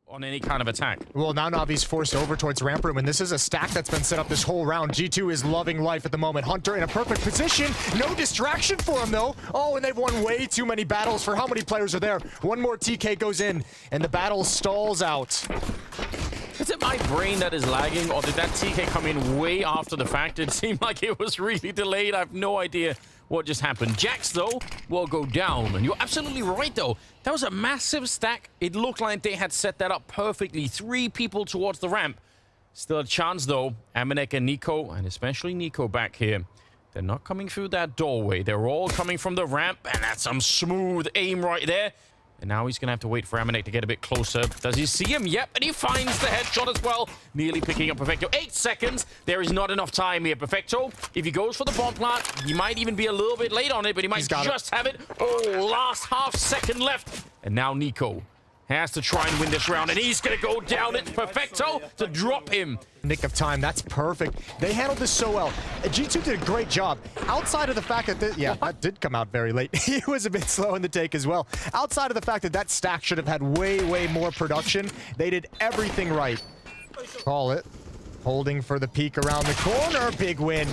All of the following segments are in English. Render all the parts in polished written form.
on any kind of attack. Well, now NaVi's forced over towards ramp room, and this is a stack that's been set up this whole round. G2 is loving life at the moment. Hunter in a perfect position. No distraction for him, though. Oh, and they've won way too many battles for how many players are there. One more TK goes in, and the battle stalls out. Is it my brain that is lagging, or did that TK come in way after the fact? It seemed like it was really delayed. I have no idea what just happened. Jax, though, will go down. And you're absolutely right, though. That was a massive stack. It looked like they had set that up perfectly. 3 people towards the ramp. Still a chance, though. Amanek and Nico, and especially Nico back here. They're not coming through that doorway. They're all coming from the ramp, and that's some smooth aim right there. And now he's going to have to wait for Amanek to get a bit closer. Does he see him? Yep, and he finds the headshot as well. Nearly picking up Perfecto. 8 seconds. There is not enough time here. Perfecto, if he goes for the bomb plant, he might even be a little bit late on it, but he might just have it. Oh, last half second left. And now Nico has to try and win this round, and he's going to go down. It's Perfecto to drop him. Nick of time. That's perfect. They handled this so well. G2 did a great job. Outside of the fact that, that did come out very late. He was a bit slow in the take as well. Outside of the fact that that stack should have had way, way more production, they did everything right. Call it. Holding for the peek around the corner. Big win.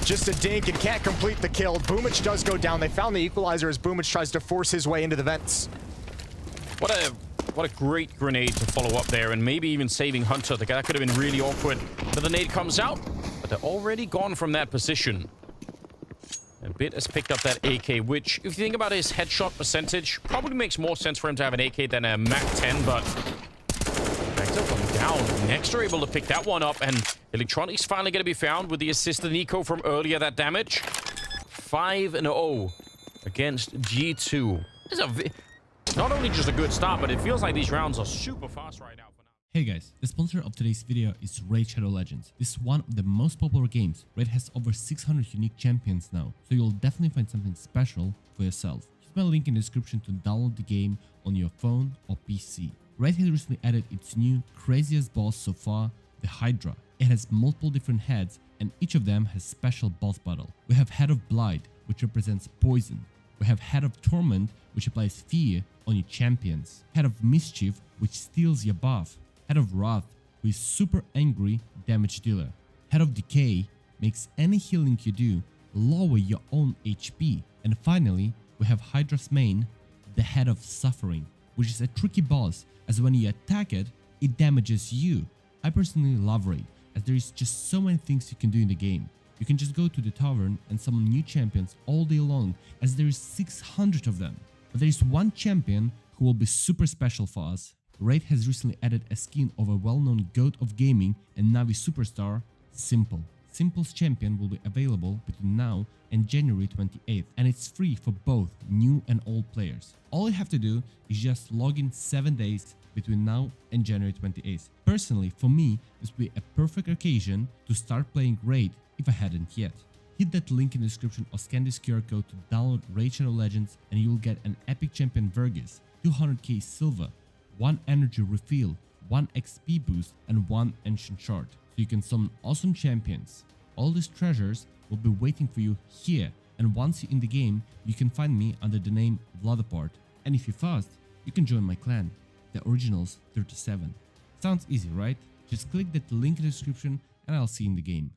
Just a dink and can't complete the kill. Boomich does go down. They found the equalizer as Boomich tries to force his way into the vents. What a great grenade to follow up there, and maybe even saving Hunter. That could have been really awkward. But the nade comes out, but they're already gone from that position. And Bit has picked up that AK, which, if you think about his headshot percentage, probably makes more sense for him to have an AK than a MAC-10, but Vector going down. Next are able to pick that one up, and Electronics finally going to be found with the assist of Nico from earlier, that damage. 5-0 against G2. This is not only just a good start, but it feels like these rounds are super fast right now. Hey guys, the sponsor of today's video is Raid Shadow Legends. This is one of the most popular games. Raid has over 600 unique champions now, so you'll definitely find something special for yourself. Use my link in the description to download the game on your phone or PC. Raid has recently added its new craziest boss so far, the Hydra. It has multiple different heads, and each of them has special boss battle. We have Head of Blight, which represents poison. We have Head of Torment, which applies fear on your champions. Head of Mischief, which steals your buff. Head of Wrath, who is super angry damage dealer. Head of Decay makes any healing you do lower your own HP. And finally, we have Hydra's main, the Head of Suffering, which is a tricky boss, as when you attack it, it damages you. I personally love Raid, as there is just so many things you can do in the game. You can just go to the tavern and summon new champions all day long, as there is 600 of them. But there is one champion who will be super special for us. Raid has recently added a skin of a well-known goat of gaming and NaVi superstar, Simple. Simple's champion will be available between now and January 28th, and it's free for both new and old players. All you have to do is just log in 7 days between now and January 28th. Personally, for me, this would be a perfect occasion to start playing Raid if I hadn't yet. Hit that link in the description or scan this QR code to download Raid Shadow Legends, and you'll get an epic champion Vergis, 200k silver, 1 energy refill, 1 XP boost, and 1 ancient shard, so you can summon awesome champions. All these treasures will be waiting for you here, and once you're in the game, you can find me under the name Vladapart, and if you're fast, you can join my clan, the Originals 37. Sounds easy, right? Just click that link in the description and I'll see you in the game.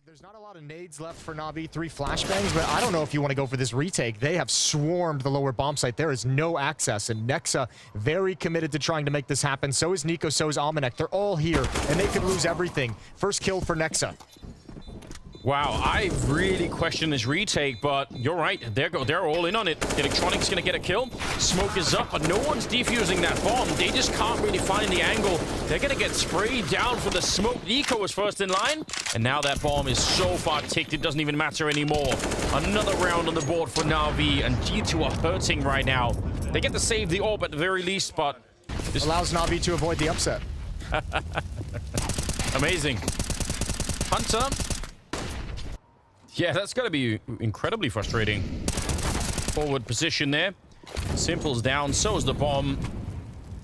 There's not a lot of nades left for NaVi, 3 flashbangs, but I don't know if you want to go for this retake. They have swarmed the lower bomb site. There is no access, and Nexa very committed to trying to make this happen. So is Nico, so is Almanac. They're all here, and they could lose everything. First kill for Nexa. Wow, I really question this retake, but you're right. They're all in on it. Electronics gonna get a kill. Smoke is up, but no one's defusing that bomb. They just can't really find the angle. They're gonna get sprayed down for the smoke. Nico was first in line, and now that bomb is so far ticked, it doesn't even matter anymore. Another round on the board for NaVi, and G2 are hurting right now. They get to save the orb at the very least, but this allows NaVi to avoid the upset. Amazing. Hunter. Yeah, that's got to be incredibly frustrating. Forward position there. Simple's down, so is the bomb.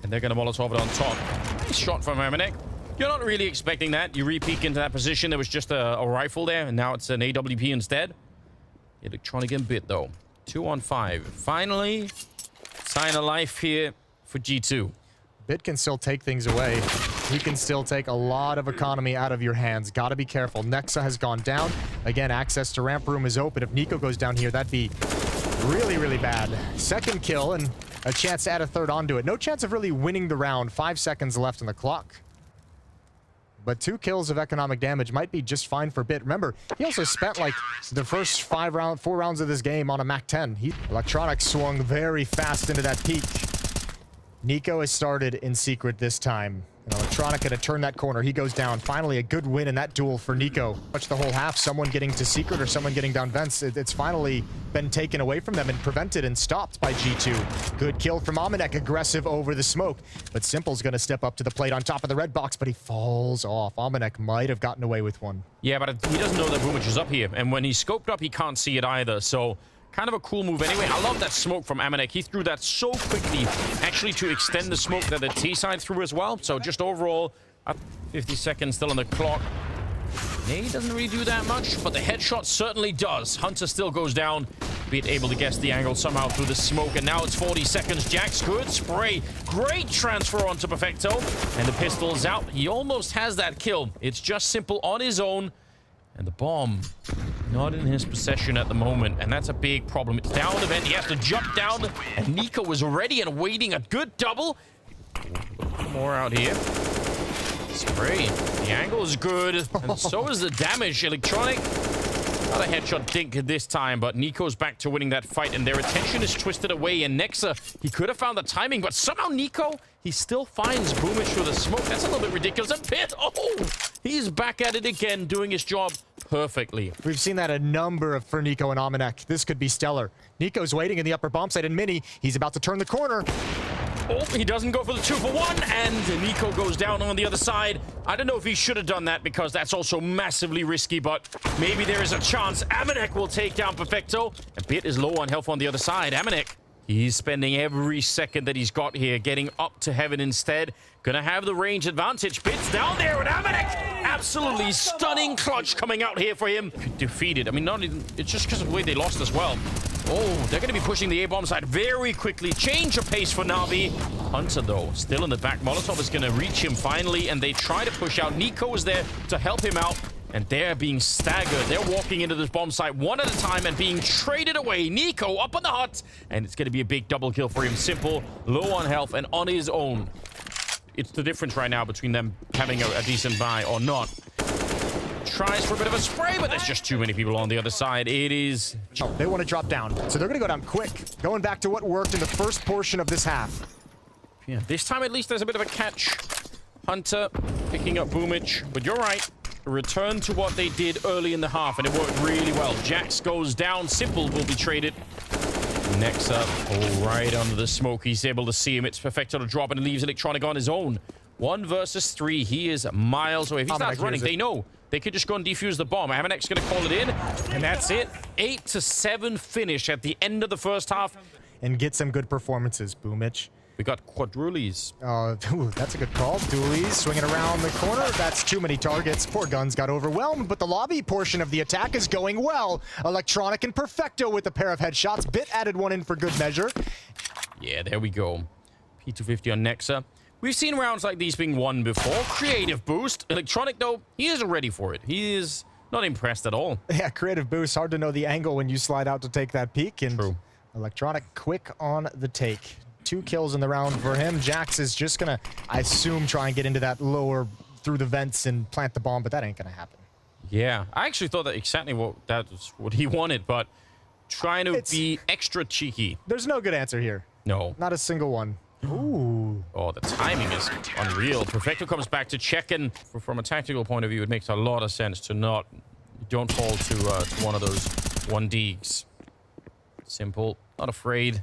And they're going to Molotov it on top. Nice shot from Amanek. You're not really expecting that. You re-peek into that position. There was just a rifle there, and now it's an AWP instead. Electronic and Bit, though. 2 on 5. Finally, sign of life here for G2. Bit can still take things away. He can still take a lot of economy out of your hands. Gotta be careful. Nexa has gone down. Again, access to ramp room is open. If Nico goes down here, that'd be really, really bad. Second kill and a chance to add a third onto it. No chance of really winning the round. 5 seconds left on the clock. But 2 kills of economic damage might be just fine for Bit. Remember, he also spent like the first 4 rounds of this game on a MAC-10. Electronic swung very fast into that peak. Nico has started in secret this time. And Electronic gonna turn that corner. He goes down. Finally, a good win in that duel for Nico. Much the whole half, someone getting to secret or someone getting down vents. It's finally been taken away from them and prevented and stopped by G2. Good kill from Amanek, aggressive over the smoke. But Simple's gonna step up to the plate on top of the red box, but he falls off. Amanek might have gotten away with one. Yeah, but he doesn't know that Boomich is up here. And when he's scoped up, he can't see it either. So kind of a cool move anyway. I love that smoke from Amanek. He threw that so quickly, actually, to extend the smoke that the T-side threw as well. So just overall, 50 seconds still on the clock. He doesn't really do that much, but the headshot certainly does. Hunter still goes down, Bit able to guess the angle somehow through the smoke, and now it's 40 seconds. Jax, good spray. Great transfer onto Perfecto, and the pistol's out. He almost has that kill. It's just Simple on his own. And the bomb, not in his possession at the moment. And that's a big problem. It's down the vent. He has to jump down. And Nico was ready and waiting. A good double. More out here. Spray. The angle is good. And so is the damage. Electronic. Not a headshot dink this time, but Nico's back to winning that fight, and their attention is twisted away. And Nexa, he could have found the timing, but somehow Nico, he still finds Boomich through the smoke. That's a little bit ridiculous. And Pit, oh, he's back at it again, doing his job perfectly. We've seen that a number for Nico and Amanek. This could be stellar. Nico's waiting in the upper bomb site, and Mini, he's about to turn the corner. Oh, he doesn't go for the 2-for-1, and Nico goes down on the other side. I don't know if he should have done that, because that's also massively risky, but maybe there is a chance. Amanek will take down Perfecto. A Bit is low on health on the other side. Amanek, he's spending every second that he's got here getting up to heaven instead. Gonna have the range advantage. Bit's down there with Amanek. Absolutely stunning clutch coming out here for him. Defeated. I mean, not even, it's just because of the way they lost as well. Oh, they're going to be pushing the A-bomb side very quickly. Change of pace for Navi. Hunter, though, still in the back. Molotov is going to reach him finally, and they try to push out. Nico is there to help him out, and they're being staggered. They're walking into this bomb site one at a time and being traded away. Nico up on the hut, and it's going to be a big double kill for him. Simple, low on health, and on his own. It's the difference right now between them having a decent buy or not. Tries for a bit of a spray, but there's just too many people on the other side. It is... Oh, they want to drop down, so they're going to go down quick. Going back to what worked in the first portion of this half. Yeah, this time at least there's a bit of a catch. Hunter picking up Boomich, but you're right. Return to what they did early in the half, and it worked really well. Jax goes down. Simple will be traded. Next up, oh, right under the smoke. He's able to see him. It's Perfecto to drop, and leaves Electronic on his own. 1 versus 3. He is miles away. If he starts running, they know. They could just go and defuse the bomb. Amanek's going to call it in, and that's it. 8-7 finish at the end of the first half. And get some good performances, Boomich. We got quadrulies. Ooh, that's a good call. Doolies swinging around the corner. That's too many targets. Poor Guns got overwhelmed, but the lobby portion of the attack is going well. Electronic and Perfecto with a pair of headshots. Bit added one in for good measure. Yeah, there we go. P250 on Nexa. We've seen rounds like these being won before. Creative boost. Electronic, though, he isn't ready for it. He is not impressed at all. Yeah, creative boost. Hard to know the angle when you slide out to take that peek. And True. Electronic quick on the take. 2 kills in the round for him. Jax is just going to, I assume, try and get into that lower through the vents and plant the bomb, but that ain't going to happen. Yeah, I actually thought that exactly that was what he wanted, but trying to be extra cheeky. There's no good answer here. No. Not a single one. Ooh. Oh, the timing is unreal. Perfecto comes back to check, and from a tactical point of view, it makes a lot of sense to don't fall to one of those 1Ds. Simple, not afraid.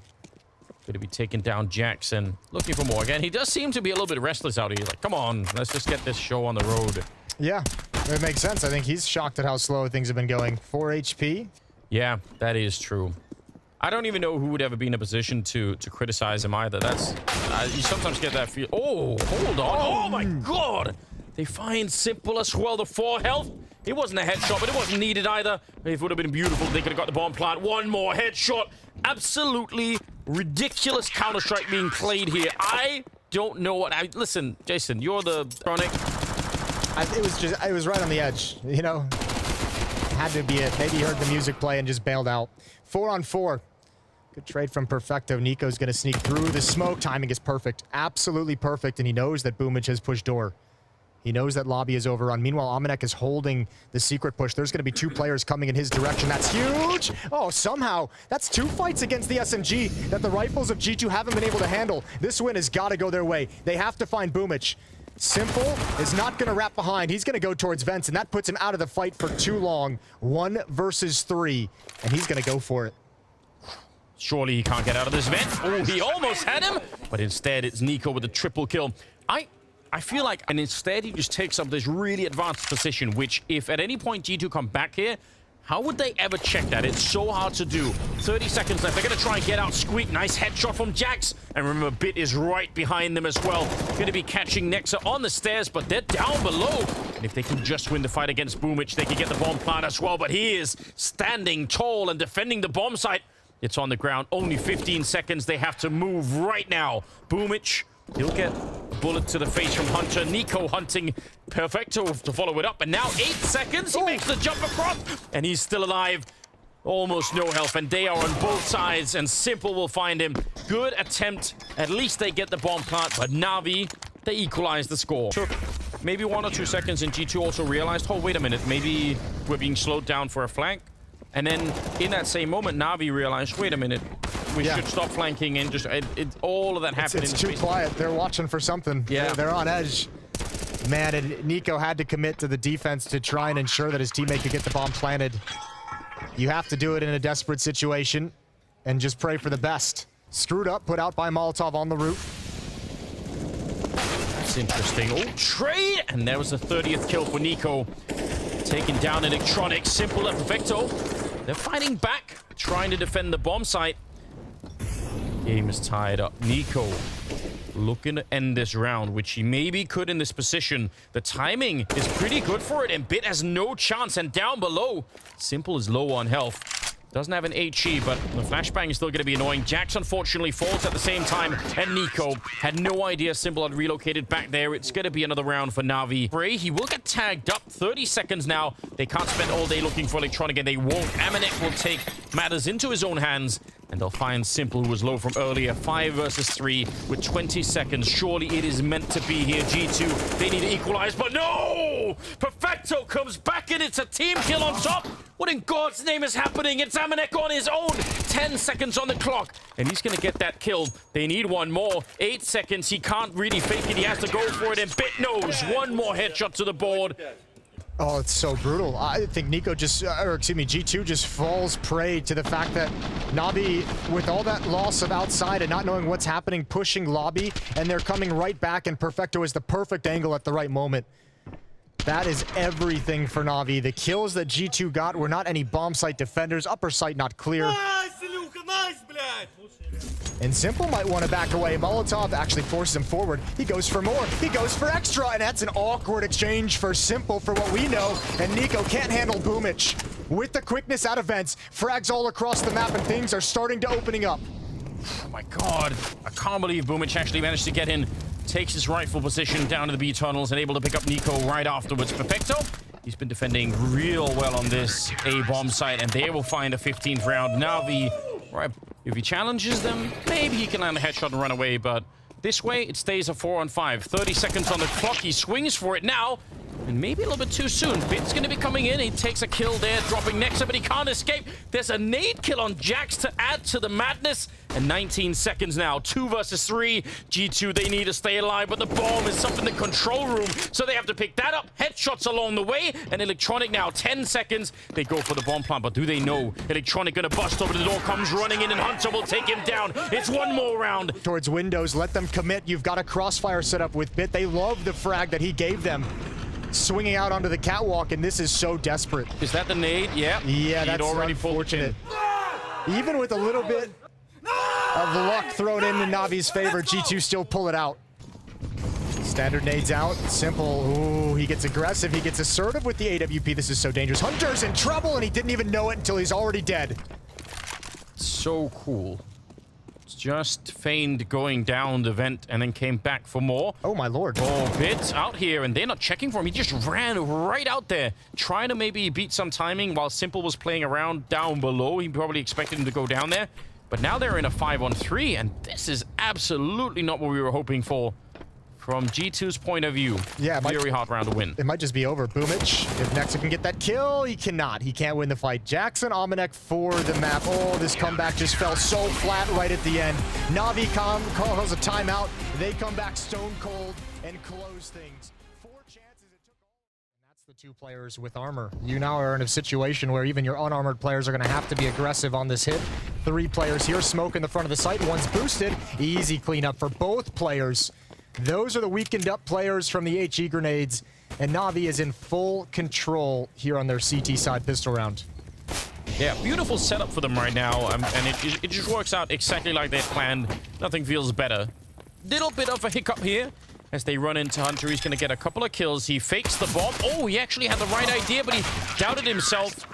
Going to be taking down Jackson. Looking for more again. He does seem to be a little bit restless out here. He's like, come on, let's just get this show on the road. Yeah, it makes sense. I think he's shocked at how slow things have been going. 4 HP. Yeah, that is true. I don't even know who would ever be in a position to criticize him either. That's you sometimes get that feel. Oh, hold on. Oh my God. They find Simple as well. The 4 health. It wasn't a headshot, but it wasn't needed either. It would have been beautiful. They could have got the bomb plant. One more headshot. Absolutely ridiculous Counter-Strike being played here. I don't know what listen, Jason, you're the chronic. It was right on the edge, you know. Had to be it. Maybe he heard the music play and just bailed out. 4-on-4. Good trade from Perfecto. Nico's going to sneak through the smoke. Timing is perfect. Absolutely perfect. And he knows that Boomich has pushed door. He knows that lobby is overrun. Meanwhile, Amanek is holding the secret push. There's going to be 2 players coming in his direction. That's huge. Oh, somehow. That's 2 fights against the SMG that the rifles of G2 haven't been able to handle. This win has got to go their way. They have to find Boomich. Simple is not going to wrap behind. He's going to go towards vents, and that puts him out of the fight for too long. 1 versus 3, and he's going to go for it. Surely he can't get out of this vent. Oh, he almost had him, but instead it's Nico with a triple kill. I feel like, and instead he just takes up this really advanced position, which if at any point G2 come back here, how would they ever check that? It's so hard to do. 30 seconds left. They're going to try and get out Squeak. Nice headshot from Jax. And remember, Bit is right behind them as well. Going to be catching Nexa on the stairs, but they're down below. And if they can just win the fight against Boomich, they can get the bomb plant as well. But he is standing tall and defending the bomb site. It's on the ground. Only 15 seconds. They have to move right now. Boomich, he'll get a bullet to the face from Hunter. Nico hunting Perfecto to follow it up. And now 8 seconds. He makes the jump across. And he's still alive. Almost no health. And they are on both sides. And Simple will find him. Good attempt. At least they get the bomb plant. But NaVi, they equalize the score. Took maybe 1 or 2 seconds. And G2 also realized, oh, wait a minute. Maybe we're being slowed down for a flank. And then in that same moment, NaVi realized, wait a minute, we should stop flanking and just all of that happened. It's too quiet. They're watching for something. Yeah, they're on edge. Man, and Nico had to commit to the defense to try and ensure that his teammate could get the bomb planted. You have to do it in a desperate situation and just pray for the best. Screwed up, put out by Molotov on the roof. That's interesting. Oh, trade! And there was the 30th kill for Nico. Taking down Electronic. Simple and Perfecto. They're fighting back, trying to defend the bomb site. Game is tied up. Nico looking to end this round, which he maybe could in this position. The timing is pretty good for it, and Bit has no chance. And down below, Simple is low on health. Doesn't have an HE, but the flashbang is still going to be annoying. Jax, unfortunately, falls at the same time. And Nico had no idea Simple had relocated back there. It's going to be another round for NaVi. Bray, he will get tagged up. 30 seconds now. They can't spend all day looking for Electronic, and they won't. Amanek will take matters into his own hands. And they'll find Simple, who was low from earlier. 5 versus 3 with 20 seconds. Surely it is meant to be here. G2, they need to equalize, but no! Perfecto comes back in. It's a team kill on top. What in God's name is happening? It's Amanek on his own. 10 seconds on the clock. And he's going to get that kill. They need one more. 8 seconds. He can't really fake it. He has to go for it. And Bit knows. One more headshot to the board. Oh, it's so brutal. I think Nico G2 just falls prey to the fact that NaVi, with all that loss of outside and not knowing what's happening, pushing lobby, and they're coming right back, and Perfecto is the perfect angle at the right moment. That is everything for NaVi. The kills that G2 got were not any bomb site defenders. Upper site not clear. And Simple might want to back away. Molotov actually forces him forward. He goes for more. He goes for extra, and that's an awkward exchange for Simple for what we know. And Nico can't handle Boomich. With the quickness out of vents, frags all across the map, and things are starting to opening up. Oh my God. I can't believe Boomich actually managed to get in. Takes his rightful position down to the B tunnels and able to pick up Nico right afterwards. Perfecto, he's been defending real well on this A-bomb site, and they will find a 15th round. NaVi, right, if he challenges them, maybe he can land a headshot and run away, but this way, it stays a 4-on-5. 30 seconds on the clock. He swings for it now. And maybe a little bit too soon. Bit's going to be coming in. He takes a kill there, dropping Nexa, but he can't escape. There's a nade kill on Jax to add to the madness. And 19 seconds now. 2 versus 3. G2, they need to stay alive, but the bomb is up in the control room, so they have to pick that up. Headshots along the way. And Electronic now, 10 seconds. They go for the bomb plant, but do they know? Electronic going to bust over the door, comes running in, and Hunter will take him down. It's one more round. Towards windows, let them commit. You've got a crossfire set up with Bit. They love the frag that he gave them. Swinging out onto the catwalk, and this is so desperate. Is that the nade? Yeah. Yeah, that's already unfortunate. Even with a little bit of luck thrown in NaVi's favor, G2 still pull it out. Standard nades out. Simple. Ooh, he gets aggressive. He gets assertive with the AWP. This is so dangerous. Hunter's in trouble, and he didn't even know it until he's already dead. So cool. Just feigned going down the vent and then came back for more. Oh, my lord. Oh, Bit out here, and they're not checking for him. He just ran right out there, trying to maybe beat some timing while Simple was playing around down below. He probably expected him to go down there. But now they're in a 5-on-3, and this is absolutely not what we were hoping for. From G2's point of view, yeah, very hard round to win. It might just be over. Boomich, if Nexa can get that kill, he cannot. He can't win the fight. Jackson, Almanac for the map. Oh, this comeback just fell so flat right at the end. NaVi calls a timeout. They come back stone cold and close things. 4 chances it took all. And that's the 2 players with armor. You now are in a situation where even your unarmored players are going to have to be aggressive on this hit. 3 players here. Smoke in the front of the site. One's boosted. Easy cleanup for both players. Those are the weakened up players from the HE grenades, and NaVi is in full control here on their CT side pistol round. Yeah, beautiful setup for them right now, and it just works out exactly like they planned. Nothing feels better. Little bit of a hiccup here as they run into Hunter. He's going to get a couple of kills. He fakes the bomb. Oh, he actually had the right idea, but he doubted himself.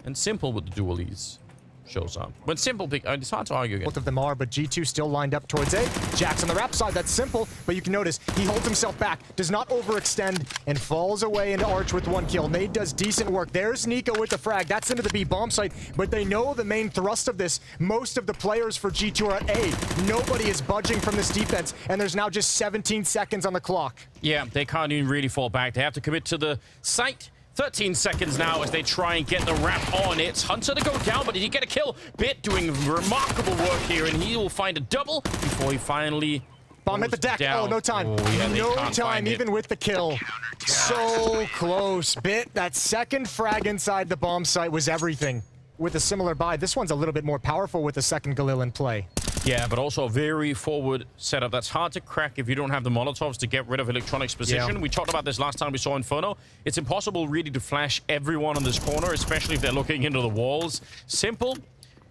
And Simple with the dualies shows up. When Simple pick, it's hard to argue again. Both of them are, but G2 still lined up towards A. Jack's on the rap side, that's Simple, but you can notice he holds himself back, does not overextend, and falls away into Arch with 1 kill. Nade does decent work. There's Nico with the frag. That's into the B bomb site, but they know the main thrust of this. Most of the players for G2 are at A. Nobody is budging from this defense, and there's now just 17 seconds on the clock. Yeah, they can't even really fall back. They have to commit to the site. 13 seconds now as they try and get the wrap on. It's Hunter to go down, but did he get a kill? Bit doing remarkable work here, and he will find a double before he finally bomb hit the deck. Down. Oh, no time. Oh, yeah, no time, even with the kill. So close. Bit, that second frag inside the bomb site was everything. With a similar buy, this one's a little bit more powerful with the second Galil in play. Yeah, but also a very forward setup that's hard to crack if you don't have the Molotovs to get rid of Electronic's position. Yeah. We talked about this last time we saw Inferno. It's impossible really to flash everyone on this corner, especially if they're looking into the walls. Simple,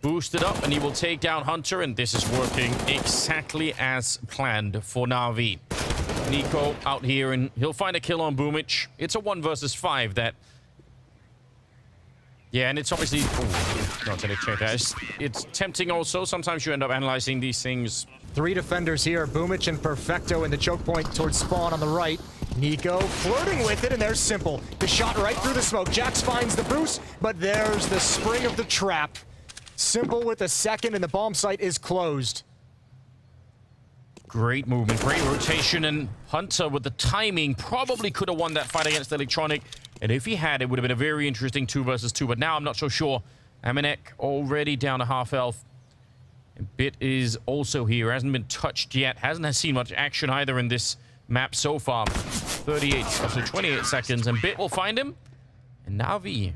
boosted up, and he will take down Hunter, and this is working exactly as planned for NaVi. Nico out here, and he'll find a kill on Boomich. It's a 1 versus 5 that... Yeah, and it's obviously... Oh, not gonna check that. It's tempting also. Sometimes you end up analyzing these things. 3 defenders here. Boomich and Perfecto in the choke point towards spawn on the right. Nico flirting with it, and there's Simple. The shot right through the smoke. Jax finds the boost, but there's the spring of the trap. Simple with a second, and the bomb site is closed. Great movement, great rotation, and Hunter with the timing probably could have won that fight against Electronic. And if he had, it would have been a very interesting 2 versus 2, but now I'm not so sure. Amanek already down to half health. And Bit is also here, hasn't been touched yet, hasn't seen much action either in this map so far. 38, so 28 seconds, and Bit will find him. And NaVi.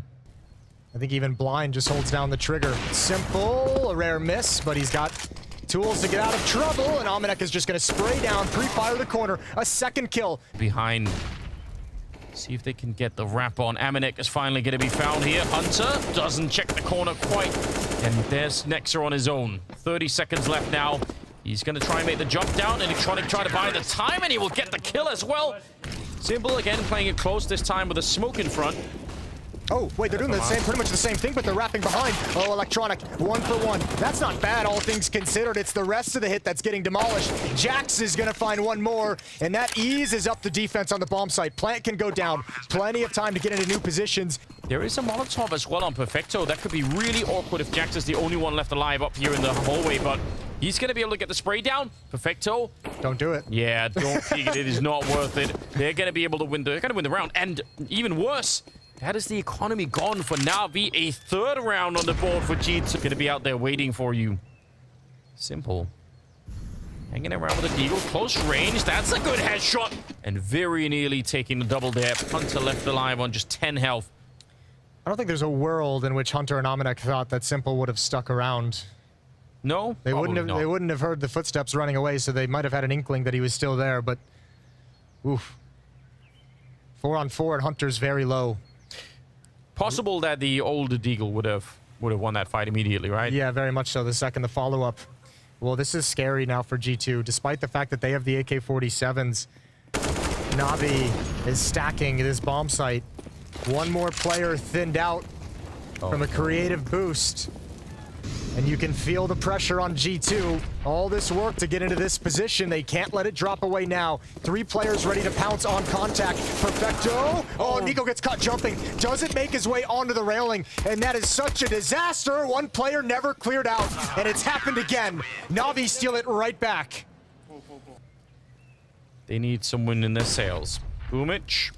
I think even Blind just holds down the trigger. Simple, a rare miss, but he's got tools to get out of trouble, and Almanac is just going to spray down, pre-fire the corner, a second kill. Behind. See if they can get the wrap on. Amanek is finally going to be found here. Hunter doesn't check the corner quite. And there's Nexa on his own. 30 seconds left now. He's going to try and make the jump down. Electronic try to buy the time, and he will get the kill as well. Simple again playing it close, this time with a smoke in front. Oh, wait, they're doing the same, pretty much the same thing, but they're wrapping behind. Oh, Electronic, 1 for 1. That's not bad, all things considered. It's the rest of the hit that's getting demolished. Jax is going to find 1 more, and that eases up the defense on the bomb site. Plant can go down. Plenty of time to get into new positions. There is a Molotov as well on Perfecto. That could be really awkward if Jax is the only one left alive up here in the hallway, but he's going to be able to get the spray down. Perfecto. Don't do it. Yeah, don't think it is not worth it. They're going to be able to win they're going to win the round, and even worse, that is the economy gone for NaVi. A 3rd round on the board for G2. Going to be out there waiting for you. Simple. Hanging around with a deagle. Close range. That's a good headshot. And very nearly taking the double there. Hunter left alive on just 10 health. I don't think there's a world in which Hunter and Almanac thought that Simple would have stuck around. No? They wouldn't have. not. They wouldn't have heard the footsteps running away, so they might have had an inkling that he was still there, but... Oof. 4 on 4, and Hunter's very low. Possible that the old Deagle would have won that fight immediately, right? Yeah, very much so. The second the follow-up. Well, this is scary now for G2. Despite the fact that they have the AK-47s, NaVi is stacking this bomb site. 1 more player thinned out from a creative boost. And you can feel the pressure on G2. All this work to get into this position. They can't let it drop away now. 3 players ready to pounce on contact. Perfecto. Oh, Nico gets caught jumping. Doesn't make his way onto the railing. And that is such a disaster. One player never cleared out. And it's happened again. NaVi steal it right back. They need someone in their sails. Boomich.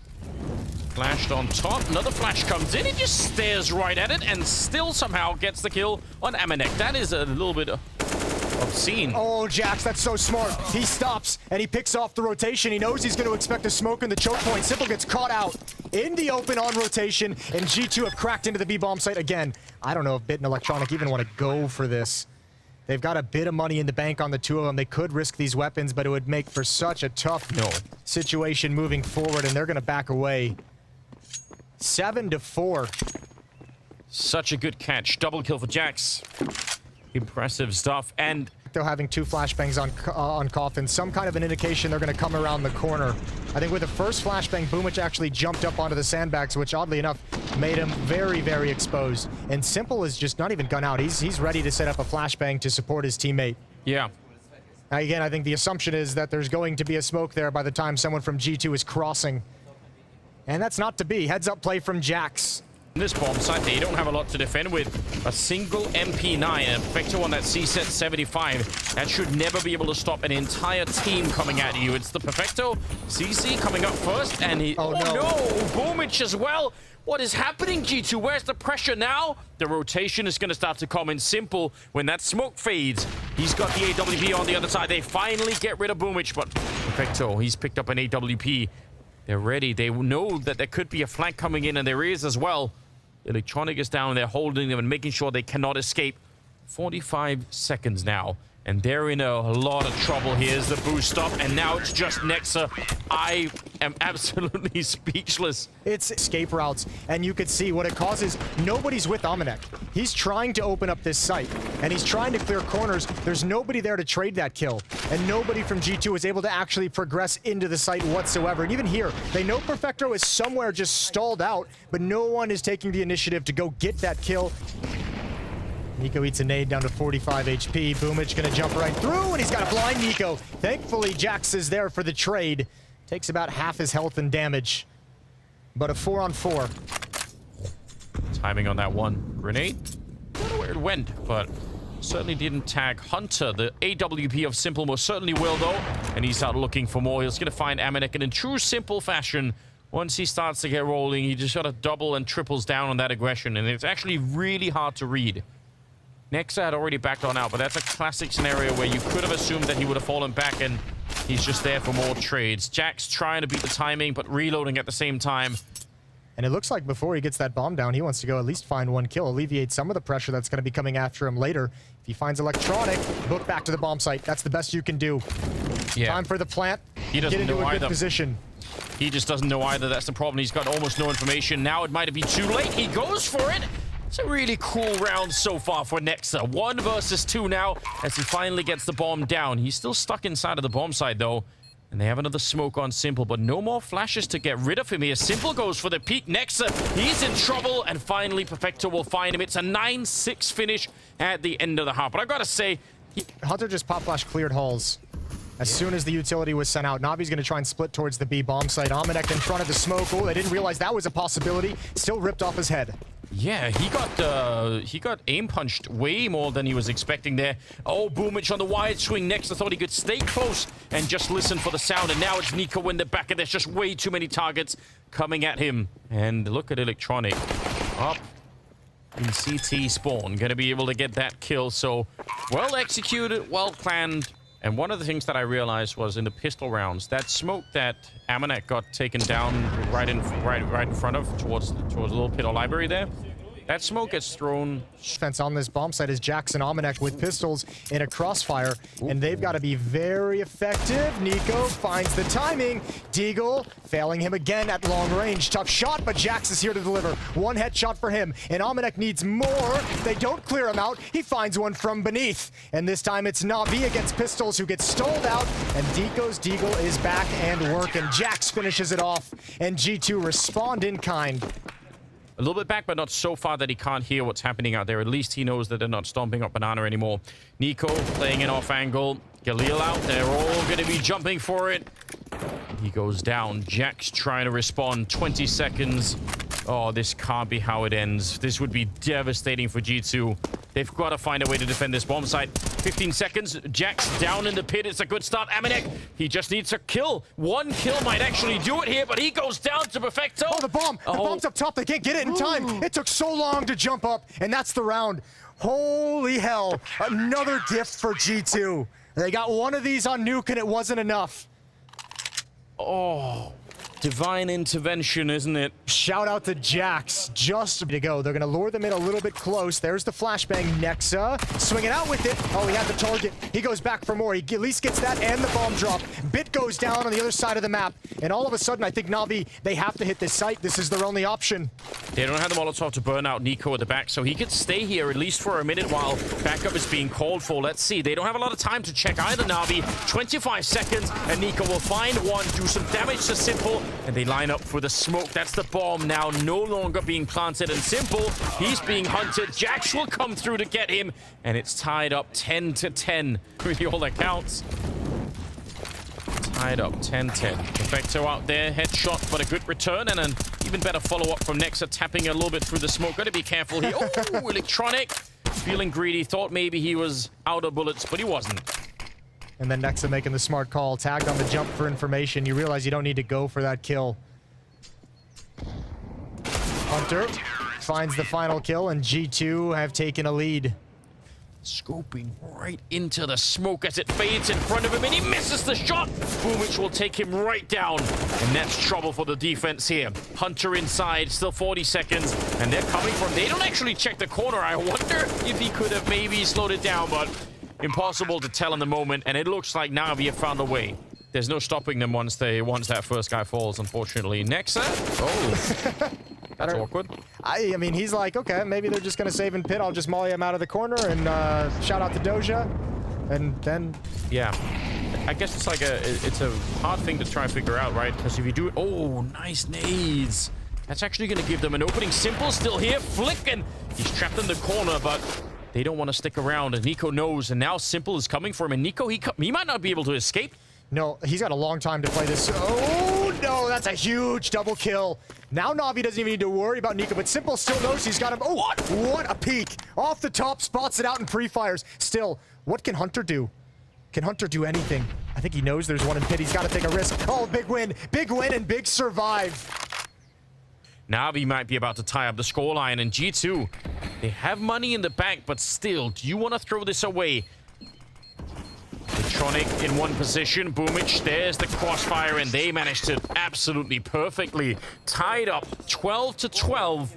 Flashed on top. Another flash comes in. He just stares right at it and still somehow gets the kill on Amanek. That is a little bit obscene. Oh, Jax, that's so smart. He stops and he picks off the rotation. He knows he's going to expect a smoke in the choke point. Simple gets caught out in the open on rotation, and G2 have cracked into the B-bomb site again. I don't know if Bit and Electronic even want to go for this. They've got a bit of money in the bank on the 2 of them. They could risk these weapons, but it would make for such a tough situation moving forward, and they're going to back away. 7-4. Such a good catch. Double kill for Jax. Impressive stuff. And they're having 2 flashbangs on Coffin. Some kind of an indication they're going to come around the corner. I think with the first flashbang, Boomich actually jumped up onto the sandbags, which oddly enough made him very, very exposed. And Simple is just not even gun out. He's ready to set up a flashbang to support his teammate. yeah. Again, I think the assumption is that there's going to be a smoke there by the time someone from G2 is crossing. And that's not to be. Heads up play from Jax. In this bomb site, they don't have a lot to defend with. A single MP9 and Perfecto on that C-set 75. That should never be able to stop an entire team coming at you. It's the Perfecto CC coming up first, and he... Oh, no. Boomich as well. What is happening, G2? Where's the pressure now? The rotation is going to start to come in. Simple when that smoke fades. He's got the AWP on the other side. They finally get rid of Boomich, but Perfecto, he's picked up an AWP. They're ready. They know that there could be a flank coming in, and there is as well. Electronic is down. They're holding them and making sure they cannot escape. 45 seconds now, and they're in a lot of trouble. Here's the boost up, and now it's just Nexa. I am absolutely speechless. It's escape routes, and you could see what it causes. Nobody's with Amanek. He's trying to open up this site, and he's trying to clear corners. There's nobody there to trade that kill, and nobody from G2 is able to actually progress into the site whatsoever. And even here, they know Perfecto is somewhere just stalled out, but no one is taking the initiative to go get that kill. Nico eats a nade down to 45 HP. Boomich gonna jump right through, and he's got a blind Nico. Thankfully, Jax is there for the trade. Takes about half his health and damage. But a 4-on-4. Timing on that one. Grenade. I don't know where it went, but certainly didn't tag Hunter. The AWP of Simple most certainly will, though. And he's out looking for more. He's gonna find Amanek, and in true Simple fashion, once he starts to get rolling, he just sort of double and triples down on that aggression, and it's actually really hard to read. Nexa had already backed on out, but that's a classic scenario where you could have assumed that he would have fallen back, and he's just there for more trades. Jax trying to beat the timing, but reloading at the same time. And it looks like before he gets that bomb down, he wants to go at least find 1 kill, alleviate some of the pressure that's going to be coming after him later. If he finds Electronic, book back to the bomb site. That's the best you can do. Yeah. Time for the plant. He doesn't Get into know a good either. Position. He just doesn't know either. That's the problem. He's got almost no information. Now it might be too late. He goes for it. It's a really cool round so far for Nexa. 1 versus 2 now as he finally gets the bomb down. He's still stuck inside of the bomb site, though. And they have another smoke on Simple, but no more flashes to get rid of him here. Simple goes for the peak. Nexa, he's in trouble, and finally Perfecto will find him. It's a 9-6 finish at the end of the half. But I gotta say... Hunter just pop flash cleared halls. As soon as the utility was sent out, Navi's going to try and split towards the B bomb site. Amanek in front of the smoke. Oh, they didn't realize that was a possibility. Still ripped off his head. Yeah, he got aim punched way more than he was expecting there. Oh, Boomich on the wide swing next. I thought he could stay close and just listen for the sound. And now it's Nico in the back, and there's just way too many targets coming at him. And look at Electronic up in CT spawn. Gonna be able to get that kill. So well executed, well planned. And one of the things that I realized was in the pistol rounds, that smoke that Amanek got taken down right in front of towards the little pit or library there, that smoke gets thrown. Defense on this bomb site is Jackson Amanek with pistols in a crossfire, and they've got to be very effective. Nico finds the timing. Deagle failing him again at long range. Tough shot, but Jax is here to deliver. 1 headshot for him, and Amanek needs more. They don't clear him out. He finds one from beneath, and this time it's NaVi against pistols who gets stalled out, and Deago's Deagle is back and working. Jax finishes it off, and G2 respond in kind. A little bit back, but not so far that he can't hear what's happening out there. At least he knows that they're not stomping up Banana anymore. Nico playing an off angle. Galil out. They're all going to be jumping for it. He goes down. Jack's trying to respond. 20 seconds. Oh, this can't be how it ends. This would be devastating for G2. They've got to find a way to defend this bomb site. 15 seconds. Jack's down in the pit. It's a good start. Amanek, he just needs a kill. One kill might actually do it here, but he goes down to Perfecto. Oh, the bomb. The bomb's up top. They can't get it in time. It took so long to jump up, and that's the round. Holy hell. Another gift for G2. They got one of these on Nuke, and it wasn't enough. Oh, divine intervention, isn't it? Shout out to Jax. Just to go. They're going to lure them in a little bit close. There's the flashbang. Nexa swinging out with it. Oh, he had the target. He goes back for more. He at least gets that and the bomb drop. Bit goes down on the other side of the map. And all of a sudden, I think Navi, they have to hit this site. This is their only option. They don't have the Molotov to burn out Nico at the back, so he could stay here at least for a minute while backup is being called for. Let's see. They don't have a lot of time to check either, Navi. 25 seconds, and Nico will find one, do some damage to Simple, and they line up for the smoke. That's the bomb now, no longer being planted. And Simple, he's being hunted. Jax will come through to get him, and it's tied up 10-10. Really all that counts. Tied up 10-10. Perfecto out there, headshot, but a good return, and an even better follow-up from Nexa, tapping a little bit through the smoke. Gotta be careful here. Oh, Electronic, feeling greedy. Thought maybe he was out of bullets, but he wasn't. And then Nexa making the smart call, tagged on the jump for information. You realize you don't need to go for that kill. Hunter finds the final kill, and G2 have taken a lead. Scoping right into the smoke as it fades in front of him, and he misses the shot. Boomich will take him right down, and that's trouble for the defense here. Hunter inside, still 40 seconds, and they're coming from... They don't actually check the corner. I wonder if he could have maybe slowed it down, but impossible to tell in the moment, and it looks like NaVi have found a way. There's no stopping them once that first guy falls, unfortunately. Nexa? Oh. That's awkward. I mean, he's like, okay, maybe they're just going to save and pit. I'll just molly him out of the corner, and shout out to Doja. And then... Yeah. I guess it's like it's a hard thing to try and figure out, right? Because if you do it... Oh, nice nades. That's actually going to give them an opening. Simple still here. Flick, and he's trapped in the corner, but they don't want to stick around. And Nico knows, and now Simple is coming for him. And Nico, he might not be able to escape. No, he's got a long time to play this. Oh, no, that's a huge double kill. Now Navi doesn't even need to worry about Nico, but Simple still knows he's got him. Oh, what a peek. Off the top, spots it out and pre-fires. Still, what can Hunter do? Can Hunter do anything? I think he knows there's one in pit. He's got to take a risk. Oh, big win and big survive. Navi might be about to tie up the scoreline, and G2, they have money in the bank, but still, do you want to throw this away? Electronic in one position. Boomich, there's the crossfire, and they managed to absolutely perfectly tied up 12-12.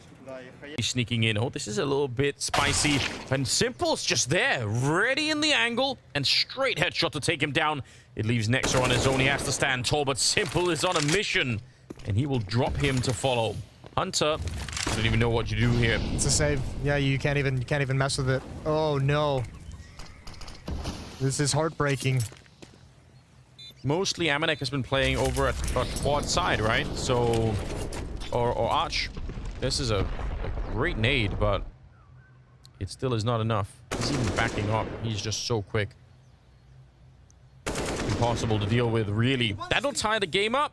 He's sneaking in. Oh, this is a little bit spicy. And Simple's just there, ready in the angle, and straight headshot to take him down. It leaves Nexa on his own. He has to stand tall, but Simple is on a mission, and he will drop him to follow. Hunter, I don't even know what you do here. It's a save. Yeah, you can't even mess with it. Oh no. This is heartbreaking. Mostly Amanek has been playing over at quad side, right? So, or Arch. This is a great nade, but it still is not enough. He's even backing up. He's just so quick. Impossible to deal with, really. That'll tie the game up.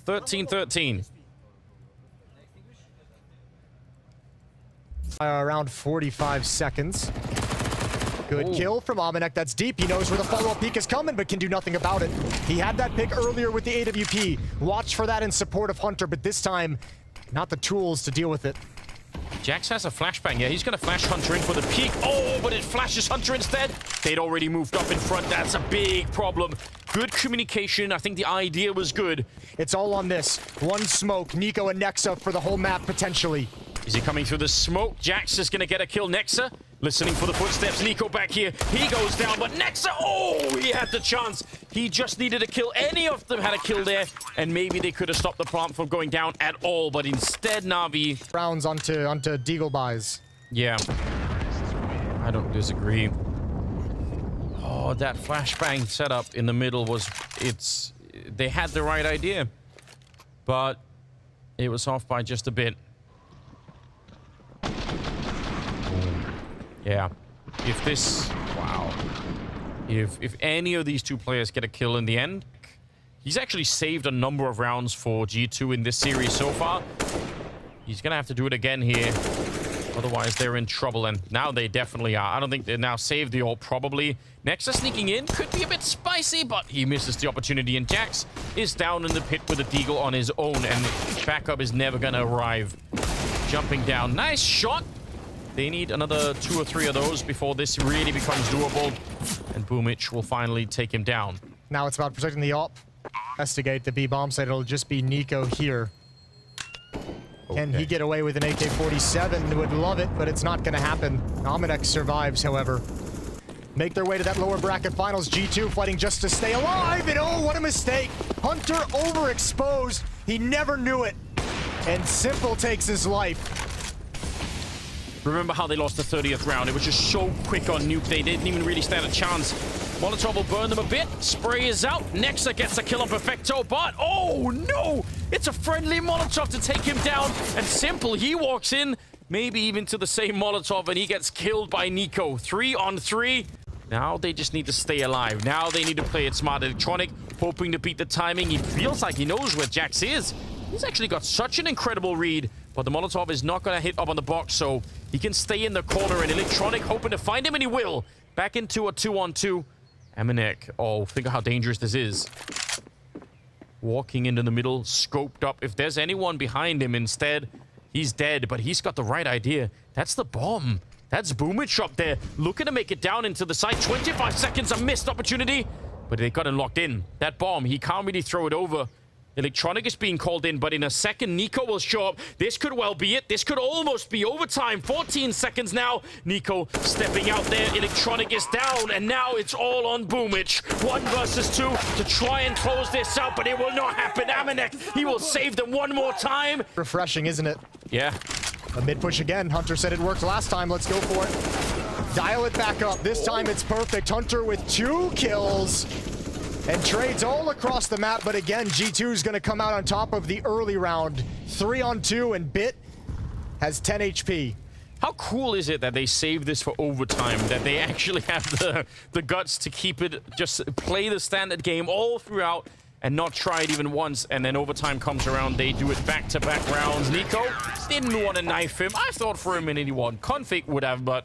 13-13. Around 45 seconds. Good kill from Amanek. That's deep. He knows where the follow-up peek is coming, but can do nothing about it. He had that pick earlier with the AWP. Watch for that in support of Hunter, but this time, not the tools to deal with it. Jax has a flashbang. Yeah, he's going to flash Hunter in for the peek. Oh, but it flashes Hunter instead. They'd already moved up in front. That's a big problem. Good communication. I think the idea was good. It's all on this. One smoke. Nico and Nexa for the whole map, potentially. Is he coming through the smoke? Jax is going to get a kill. Nexa listening for the footsteps. Nico back here. He goes down, but Nexa, oh, he had the chance. He just needed a kill. Any of them had a kill there, and maybe they could have stopped the plant from going down at all, but instead Navi... Rounds onto Deagle buys. Yeah. I don't disagree. Oh, that flashbang setup in the middle was... They had the right idea, but it was off by just a bit. Yeah. If this... Wow. If any of these two players get a kill in the end, he's actually saved a number of rounds for G2 in this series so far. He's going to have to do it again here. Otherwise, they're in trouble, and now they definitely are. I don't think they now saved the ult, probably. Nexa sneaking in could be a bit spicy, but he misses the opportunity, and Jax is down in the pit with a deagle on his own, and backup is never going to arrive. Jumping down. Nice shot. They need another 2 or 3 of those before this really becomes doable, and Boomich will finally take him down. Now it's about protecting the op. Investigate the B bomb site. It'll just be Nico here. Can he get away with an AK-47? Would love it, but it's not going to happen. Aminek survives, however. Make their way to that lower bracket finals. G2 fighting just to stay alive, and oh, what a mistake. Hunter overexposed. He never knew it. And Simple takes his life. Remember how they lost the 30th round? It was just so quick on Nuke, they didn't even really stand a chance. Molotov will burn them a bit. Spray is out. Nexa gets a kill on Perfecto, but oh no! It's a friendly Molotov to take him down. And Simple, he walks in, maybe even to the same Molotov, and he gets killed by Nico. 3 on 3. Now they just need to stay alive. Now they need to play it smart. Electronic, hoping to beat the timing. He feels like he knows where Jax is. He's actually got such an incredible read, but the Molotov is not going to hit up on the box, so he can stay in the corner, and Electronic hoping to find him, and he will. Back into a 2-on-2. Aminek, oh, think of how dangerous this is. Walking into the middle, scoped up. If there's anyone behind him instead, he's dead, but he's got the right idea. That's the bomb. That's Boomich up there, looking to make it down into the side. 25 seconds, a missed opportunity, but they got him locked in. That bomb, he can't really throw it over. Electronic is being called in, but in a second, Nico will show up. This could well be it. This could almost be overtime. 14 seconds now. Nico stepping out there. Electronic is down, and now it's all on Boomich. 1 versus 2 to try and close this out, but it will not happen. Aminek, he will save them one more time. Refreshing, isn't it? Yeah. A mid push again. Hunter said it worked last time. Let's go for it. Dial it back up. This time it's perfect. Hunter with 2 kills. And trades all across the map, but again, G2 is going to come out on top of the early round. 3-on-2, and Bit has 10 HP. How cool is it that they saved this for overtime, that they actually have the guts to keep it, just play the standard game all throughout and not try it even once, and then overtime comes around, they do it back-to-back rounds. Nico didn't want to knife him. I thought for a minute he won. Config would have, but...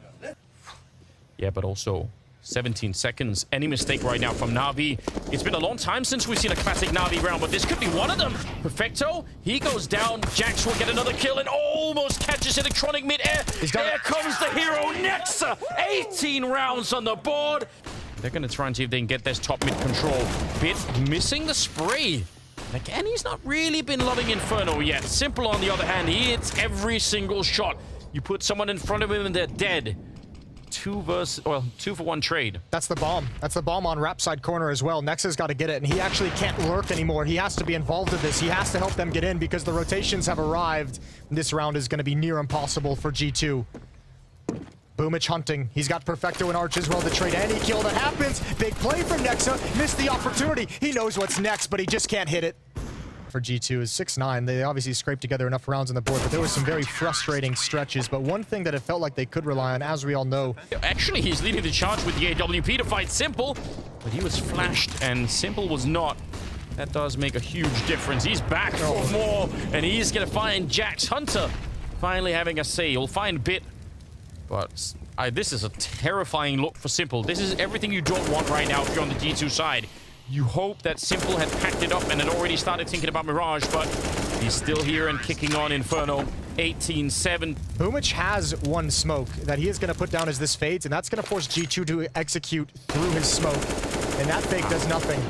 Yeah, but also... 17 seconds. Any mistake right now from NaVi. It's been a long time since we've seen a classic NaVi round, but this could be one of them. Perfecto, he goes down. Jax will get another kill and almost catches Electronic mid-air. There comes the hero, Nexa. 18 rounds on the board. They're going to try and see if they can get this top mid control. Bit missing the spray. Again, he's not really been loving Inferno yet. Simple, on the other hand, he hits every single shot. You put someone in front of him and they're dead. 2 for 1 trade. That's the bomb. That's the bomb on rap side corner as well. Nexa's got to get it, and he actually can't lurk anymore. He has to be involved in this. He has to help them get in because the rotations have arrived. This round is going to be near impossible for G2. Boomich hunting. He's got Perfecto and Arch as well to trade any kill that happens. Big play from Nexa. Missed the opportunity. He knows what's next, but he just can't hit it. For G2 is 6-9. They obviously scraped together enough rounds on the board, but there were some very frustrating stretches. But one thing that it felt like they could rely on, as we all know... Actually, he's leading the charge with the AWP to fight Simple, but he was flashed, and Simple was not. That does make a huge difference. He's back for more, and he's going to find Jax. Hunter finally having a say. He'll find Bit, but this is a terrifying look for Simple. This is everything you don't want right now if you're on the G2 side. You hope that Simple had packed it up and had already started thinking about Mirage, but he's still here and kicking on Inferno. 18-7. Boomich has 1 smoke that he is going to put down as this fades, and that's going to force G2 to execute through his smoke. And that fake does nothing.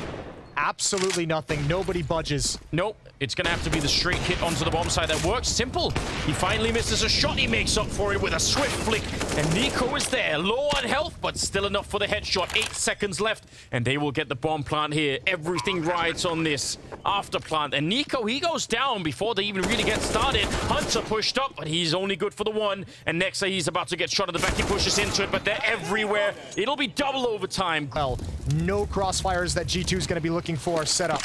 Absolutely nothing. Nobody budges. Nope. It's going to have to be the straight hit onto the bomb side that works. Simple. He finally misses a shot. He makes up for it with a swift flick. And Nico is there. Low on health, but still enough for the headshot. 8 seconds left, and they will get the bomb plant here. Everything rides on this after plant. And Nico, he goes down before they even really get started. Hunter pushed up, but he's only good for the 1. And Nexa, he's about to get shot at the back. He pushes into it, but they're everywhere. It'll be double overtime. Well, no crossfires that G2 is going to be looking for set up.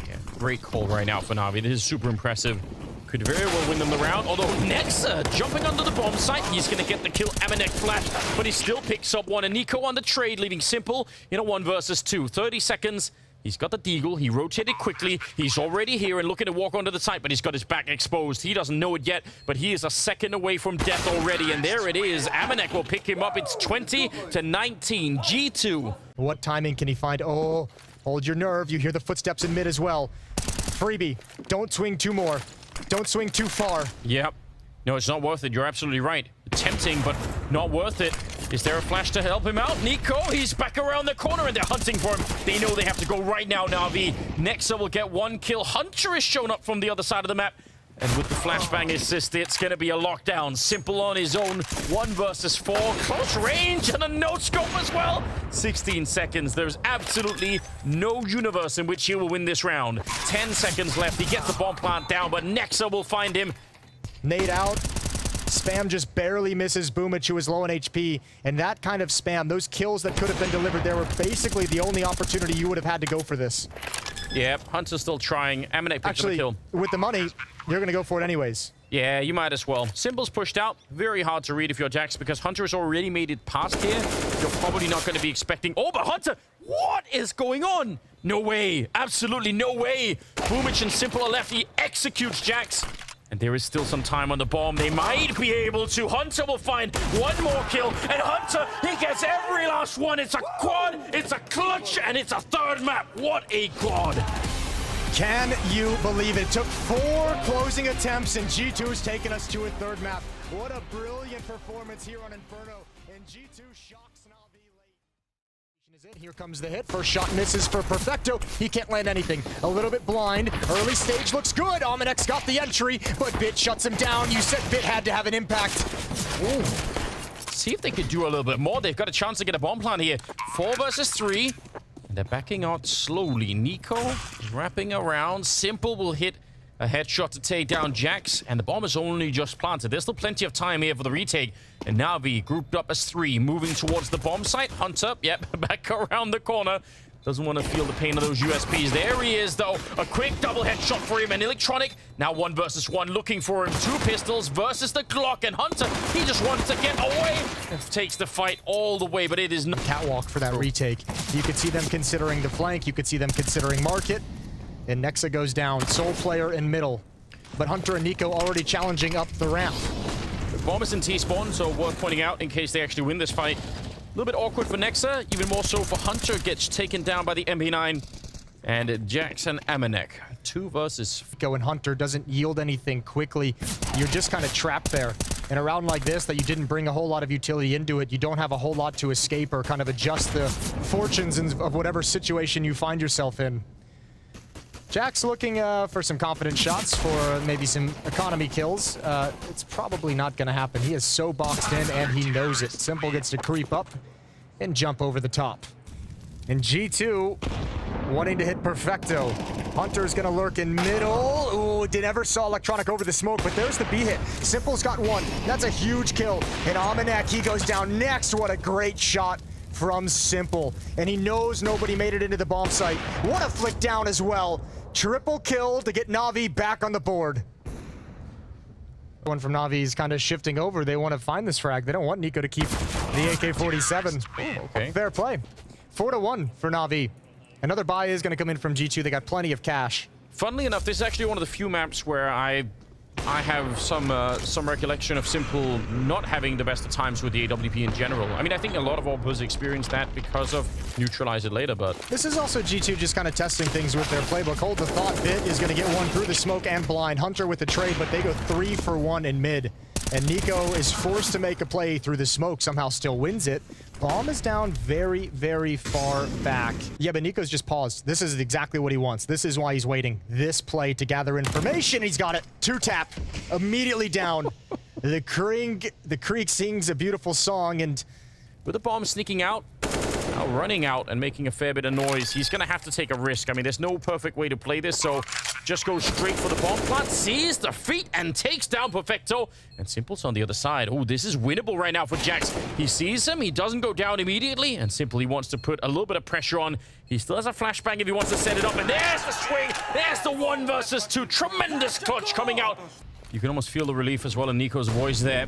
Yeah, great call right now for NaVi. This is super impressive. Could very well win them the round, although Nexa jumping under the bomb site. He's going to get the kill. Amanek flash, but he still picks up one. And Nico on the trade, leaving Simple in a 1 versus 2. 30 seconds. He's got the deagle. He rotated quickly. He's already here and looking to walk onto the site, but he's got his back exposed. He doesn't know it yet, but he is a second away from death already. And there it is. Amanek will pick him up. It's 20 to 19. G2. What timing can he find? Oh, hold your nerve. You hear the footsteps in mid as well. Freebie, don't swing two more. Don't swing too far. Yep. No, it's not worth it. You're absolutely right. Tempting, but not worth it. Is there a flash to help him out? Nico, he's back around the corner and they're hunting for him. They know they have to go right now, NaVi. Nexa will get 1 kill. Hunter is shown up from the other side of the map. And with the flashbang assist, it's going to be a lockdown. Simple on his own. 1 versus 4. Close range and a no-scope as well. 16 seconds. There's absolutely no universe in which he will win this round. 10 seconds left. He gets the bomb plant down, but Nexa will find him. Nade out. Spam just barely misses Boomich, who is low on HP. And that kind of spam, those kills that could have been delivered there were basically the only opportunity you would have had to go for this. Yep, Hunter's still trying. Amanek picks up a kill. With the money, you're going to go for it anyways. Yeah, you might as well. Simple's pushed out. Very hard to read if you're Jax, because Hunter has already made it past here. You're probably not going to be expecting... Oh, but Hunter! What is going on? No way. Absolutely no way. Boomich and Simple are left. He executes Jax. And there is still some time on the bomb. They might be able to. Hunter will find 1 more kill. And Hunter, he gets every last one. It's a quad, it's a clutch, and it's a 3rd map. What a quad. Can you believe it? It took 4 closing attempts, and G2's taken us to a 3rd map. What a brilliant performance here on Inferno. And G2 shocks NaVi late. Is it. Here comes the hit. First shot misses for Perfecto. He can't land anything. A little bit blind. Early stage looks good. Omenek's got the entry, but Bit shuts him down. You said Bit had to have an impact. Ooh. See if they could do a little bit more. They've got a chance to get a bomb plant here. 4 versus 3. And they're backing out slowly. Nico is wrapping around. Simple will hit a headshot to take down Jax, and the bomb is only just planted. There's still plenty of time here for the retake. And NaVi grouped up as 3, moving towards the bomb site. Hunter, yep, back around the corner. Doesn't want to feel the pain of those USPs. There he is, though. A quick double headshot for him. And Electronic, now 1 versus 1, looking for him. 2 pistols versus the Glock. And Hunter, he just wants to get away. Takes the fight all the way, but it is not... Catwalk for that retake. You could see them considering the flank. You could see them considering market. And Nexa goes down. Sole player in middle. But Hunter and Nico already challenging up the ramp. The bomb is in T-spawn, so worth pointing out in case they actually win this fight. A little bit awkward for Nexa, even more so for Hunter. Gets taken down by the MP9. And Jackson Amanek. 2 versus... Go and Hunter doesn't yield anything quickly. You're just kind of trapped there. In a round like this, that you didn't bring a whole lot of utility into it, you don't have a whole lot to escape or kind of adjust the fortunes of whatever situation you find yourself in. Jack's looking for some confident shots for maybe some economy kills. It's probably not going to happen. He is so boxed in, and he knows it. Simple gets to creep up and jump over the top. And G2 wanting to hit Perfecto. Hunter's going to lurk in middle. Ooh, never saw Electronic over the smoke, but there's the B hit. Simple's got 1. That's a huge kill. And Amanek, he goes down next. What a great shot from Simple. And he knows nobody made it into the bomb site. What a flick down as well. Triple kill to get NaVi back on the board. One from NaVi is kind of shifting over. They want to find this frag. They don't want Nico to keep the AK-47. Okay. Fair play. 4-1 for NaVi. Another buy is going to come in from G2. They got plenty of cash. Funnily enough, this is actually one of the few maps where I have some recollection of Simple not having the best of times with the AWP in general. I mean, I think a lot of AWPers experienced that because of Neutralize It Later, but... This is also G2 just kind of testing things with their playbook. Hold the thought. Bit is going to get 1 through the smoke and blind. Hunter with the trade, but they go 3 for 1 in mid. And Nico is forced to make a play through the smoke, somehow still wins it. Bomb is down very, very far back. Yeah, but Nico's just paused. This is exactly what he wants. This is why he's waiting. This play to gather information. He's got it. 2-tap. Immediately down. The Creek sings a beautiful song, and... With the bomb sneaking out, now running out and making a fair bit of noise, he's going to have to take a risk. I mean, there's no perfect way to play this, so just goes straight for the bomb plant, sees the feet and takes down Perfecto. And Simple's on the other side. Oh, this is winnable right now for Jax. He sees him, he doesn't go down immediately, and Simple, he wants to put a little bit of pressure on. He still has a flashbang if he wants to set it up, and there's the swing. There's the 1 versus 2. Tremendous clutch coming out. You can almost feel the relief as well in Nico's voice there.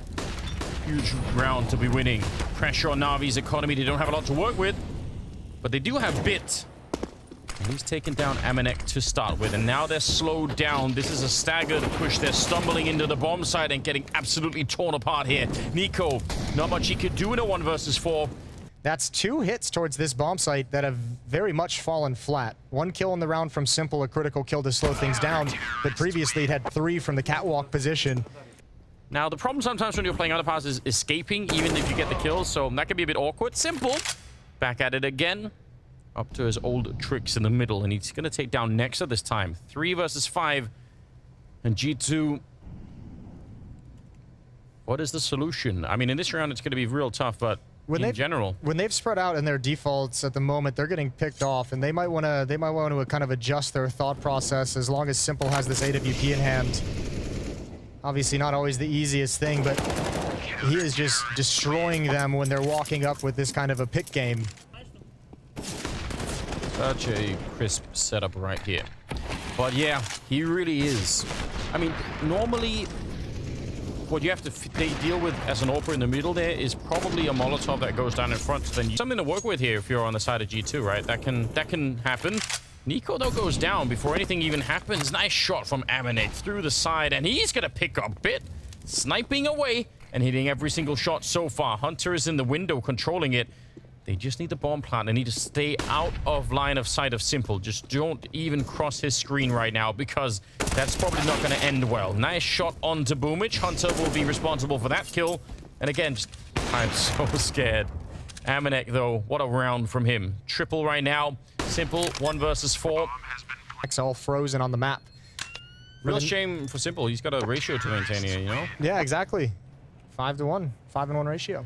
Huge round to be winning. Pressure on Navi's economy. They don't have a lot to work with, but they do have Bit. And he's taken down Amanek to start with, and now they're slowed down. This is a staggered push. They're stumbling into the bomb side and getting absolutely torn apart here. Nico, not much he could do in a 1 versus 4. That's 2 hits towards this bomb site that have very much fallen flat. 1 kill in the round from Simple, a critical kill to slow things down, but previously it had 3 from the catwalk position. Now, the problem sometimes when you're playing Underpass is escaping, even if you get the kills, so that can be a bit awkward. Simple, back at it again. Up to his old tricks in the middle, and he's going to take down Nexa this time. 3 versus 5, and G2. What is the solution? I mean, in this round, it's going to be real tough, but in general, when they've spread out in their defaults at the moment, they're getting picked off, and they might want to kind of adjust their thought process as long as Simple has this AWP in hand. Obviously, not always the easiest thing, but he is just destroying them when they're walking up with this kind of a pick game. Such a crisp setup right here. But yeah, he really is. I mean, normally what you have to deal with as an AWPer in the middle there is probably a Molotov that goes down in front. So then something to work with here if you're on the side of G2, right? That can happen. Nico, though, goes down before anything even happens. Nice shot from Amanek through the side, and he's going to pick up Bit, sniping away and hitting every single shot so far. Hunter is in the window controlling it. They just need the bomb plant. They need to stay out of line of sight of Simple. Just don't even cross his screen right now, because that's probably not going to end well. Nice shot onto Boomich. Hunter will be responsible for that kill. And again, I'm so scared. Amanek, though, what a round from him. Triple right now. Simple, 1 versus 4. XL frozen on the map. Real shame for Simple. He's got a ratio to maintain here, you know? Yeah, exactly. 5 to 1. 5-1 ratio.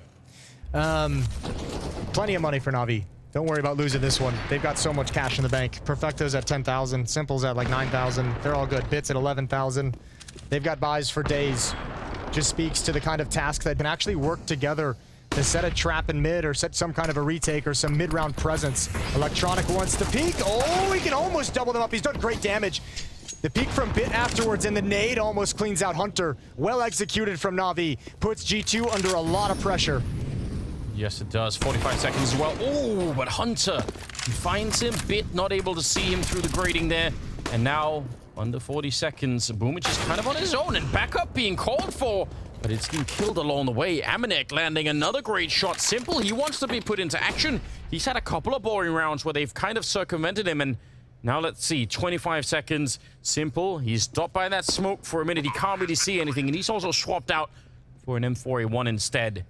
Plenty of money for NaVi. Don't worry about losing this one. They've got so much cash in the bank. Perfecto's at 10,000. Simple's at like 9,000. They're all good. Bits at 11,000. They've got buys for days. Just speaks to the kind of task that can actually work together to set a trap in mid or set some kind of a retake or some mid-round presence. Electronic wants to peek. Oh, he can almost double them up. He's done great damage. The peek from Bit afterwards, and the nade almost cleans out Hunter. Well executed from NaVi. Puts G2 under a lot of pressure. Yes, it does. 45 seconds as well. Oh, but Hunter, he finds him. Bit not able to see him through the grating there. And now, under 40 seconds, Boomich is kind of on his own, and backup being called for. But it's been killed along the way. Amanek landing another great shot. Simple, he wants to be put into action. He's had a couple of boring rounds where they've kind of circumvented him, and now let's see, 25 seconds. Simple, he's stopped by that smoke for a minute. He can't really see anything, and he's also swapped out for an M4A1 instead.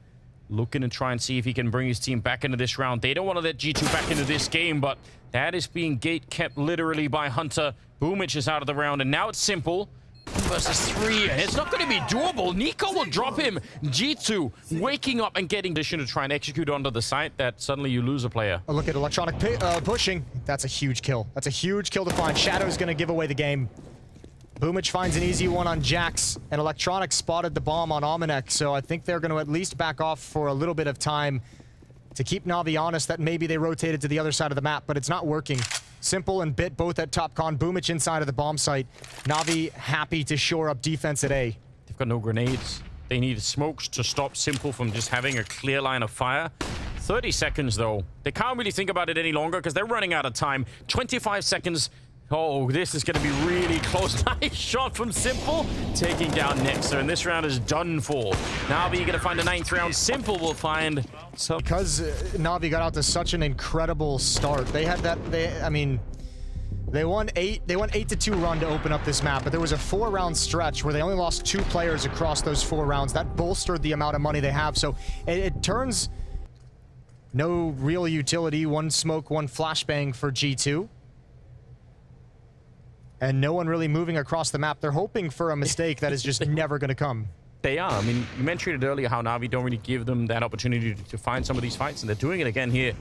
Looking to try and see if he can bring his team back into this round. They don't want to let G2 back into this game, but that is being gate kept literally by Hunter. Boomich is out of the round, and now it's Simple versus 3, and it's not going to be doable. Nico will drop him. G2 waking up and getting position to try and execute onto the site that suddenly you lose a player. A look at Electronic pushing. That's a huge kill. That's a huge kill to find. Shadow's going to give away the game. Boomich finds an easy one on Jax, and Electronic spotted the bomb on Amanek, so I think they're going to at least back off for a little bit of time to keep NaVi honest that maybe they rotated to the other side of the map, but it's not working. Simple and Bit both at top con. Boomich inside of the bomb site. NaVi happy to shore up defense at A. They've got no grenades. They need smokes to stop Simple from just having a clear line of fire. 30 seconds, though. They can't really think about it any longer because they're running out of time. 25 seconds. Oh, this is going to be really close. Nice shot from Simple, taking down Nexa, and this round is done for. NaVi going to find a 9th round. Simple will find some. Because NaVi got out to such an incredible start. They had that. I mean, they won 8-2 run to open up this map, but there was a 4-round stretch where they only lost 2 players across those 4 rounds. That bolstered the amount of money they have. So it turns no real utility. 1 smoke, 1 flashbang for G2. And no one really moving across the map. They're hoping for a mistake that is just never going to come. They are. I mean, you mentioned it earlier how NaVi don't really give them that opportunity to find some of these fights, and they're doing it again here.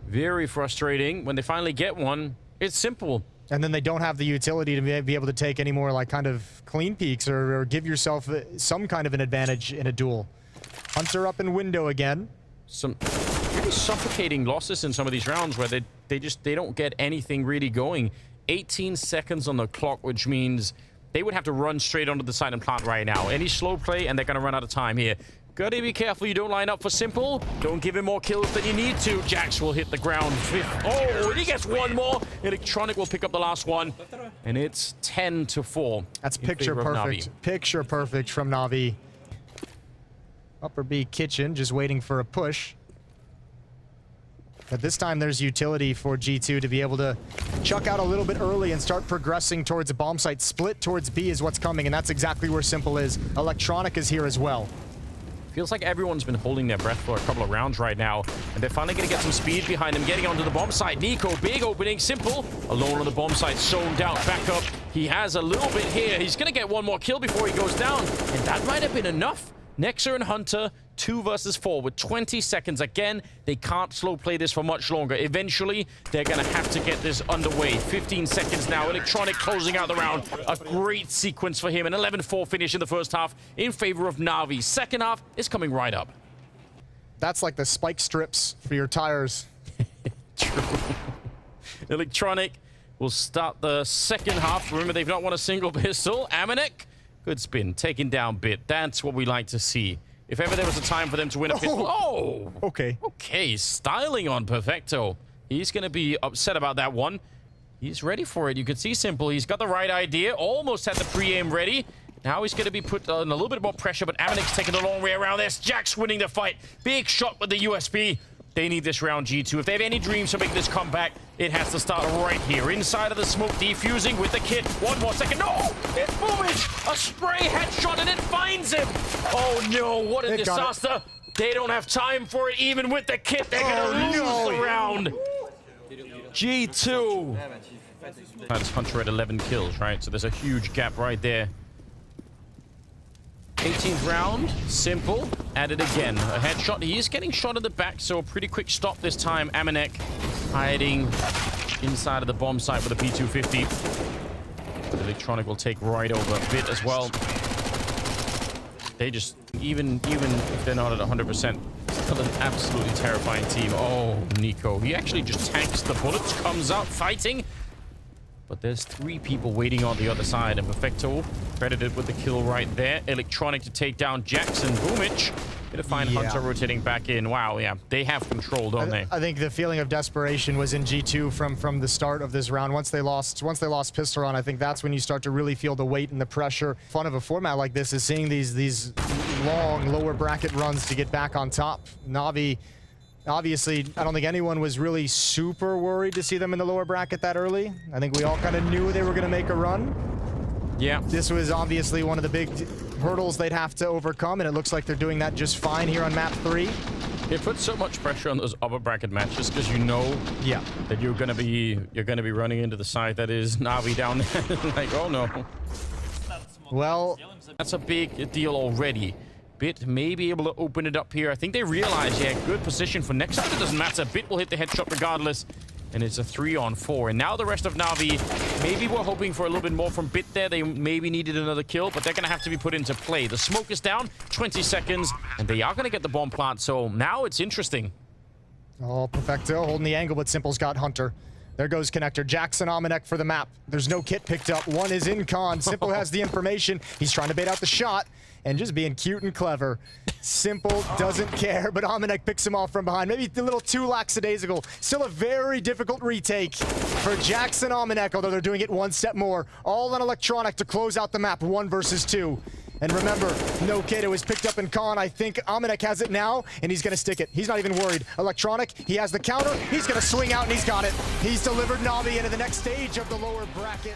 Very frustrating. When they finally get one, it's Simple. And then they don't have the utility to be able to take any more like kind of clean peeks or give yourself some kind of an advantage in a duel. Hunter up in window again. Some really suffocating losses in some of these rounds where they don't get anything really going. 18 seconds on the clock, which means they would have to run straight onto the side and plant right now. Any slow play and they're going to run out of time here. Gotta be careful you don't line up for Simple. Don't give him more kills than you need to. Jax will hit the ground. Oh, and he gets one more. Electronic will pick up the last one. And it's 10-4. That's picture perfect. Picture perfect from NaVi. Upper B kitchen, just waiting for a push. But this time there's utility for G2 to be able to chuck out a little bit early and start progressing towards a bomb site. Split towards B is what's coming, and that's exactly where Simple is. Electronic is here as well. Feels like everyone's been holding their breath for a couple of rounds right now, and they're finally going to get some speed behind him, getting onto the bomb site. Nico, big opening, Simple, alone on the bomb site, zoned out, back up. He has a little bit here. He's going to get one more kill before he goes down, and that might have been enough. Nexer and Hunter, 2 versus 4 with 20 seconds. Again, they can't slow play this for much longer. Eventually, they're going to have to get this underway. 15 seconds now. Electronic closing out the round. A great sequence for him. An 11-4 finish in the first half in favor of NaVi. Second half is coming right up. That's like the spike strips for your tires. True. Electronic will start the second half. Remember, they've not won a single pistol. Amanek, good spin, taking down Bit. That's what we like to see. If ever there was a time for them to win a pistol... Oh! Okay. Okay, styling on Perfecto. He's going to be upset about that one. He's ready for it. You can see Simple. He's got the right idea. Almost had the pre-aim ready. Now he's going to be put on a little bit more pressure, but Amanek's taking the long way around this. Jax winning the fight. Big shot with the USB. They need this round, G2. If they have any dreams to make this comeback, it has to start right here. Inside of the smoke, defusing with the kit. One more second. No! It's Boomage! A spray headshot, and it finds him! Oh, no. What a disaster. They don't have time for it, even with the kit. They're going to lose the round. G2. That's Hunter at 11 kills, right? So there's a huge gap right there. 18th round, Simple, at it again. A headshot, he is getting shot at the back, so a pretty quick stop this time. Amanek hiding inside of the bomb site with a P250. But Electronic will take right over a bit as well. They just, even if they're not at 100%, still an absolutely terrifying team. Oh, Nico, he actually just tanks the bullets, comes up fighting. But there's 3 people waiting on the other side, and Perfecto credited with the kill right there. Electronic to take down Jackson. Boomich gonna find Hunter rotating back in. Wow, yeah, they have control, don't they? I think the feeling of desperation was in G2 from the start of this round. Once they lost pistol on, I think that's when you start to really feel the weight and the pressure. Fun of a format like this is seeing these long lower bracket runs to get back on top. NaVi, obviously, I don't think anyone was really super worried to see them in the lower bracket that early. I think we all kind of knew they were going to make a run. Yeah. This was obviously one of the big hurdles they'd have to overcome, and it looks like they're doing that just fine here on map 3. It puts so much pressure on those upper bracket matches because you know that you're gonna be running into the side that is NaVi down there. Like, oh no. Well, that's a big deal already. Bit may be able to open it up here. I think they realize, yeah, good position for next time. It doesn't matter. Bit will hit the headshot regardless. And it's a 3-on-4. And now the rest of NaVi, maybe we're hoping for a little bit more from Bit there. They maybe needed another kill, but they're going to have to be put into play. The smoke is down, 20 seconds, and they are going to get the bomb plant. So now it's interesting. Oh, Perfecto holding the angle, but Simple's got Hunter. There goes Connector. Jackson Amanek for the map. There's no kit picked up. One is in con. Simple has the information. He's trying to bait out the shot and just being cute and clever. Simple doesn't care, but Amanek picks him off from behind. Maybe a little too lackadaisical. Still a very difficult retake for Jackson Amanek, although they're doing it one step more. All on Electronic to close out the map, 1 versus 2. And remember, no kid, it was picked up in con. I think Amanek has it now, and he's going to stick it. He's not even worried. Electronic, he has the counter. He's going to swing out, and he's got it. He's delivered NaVi into the next stage of the lower bracket.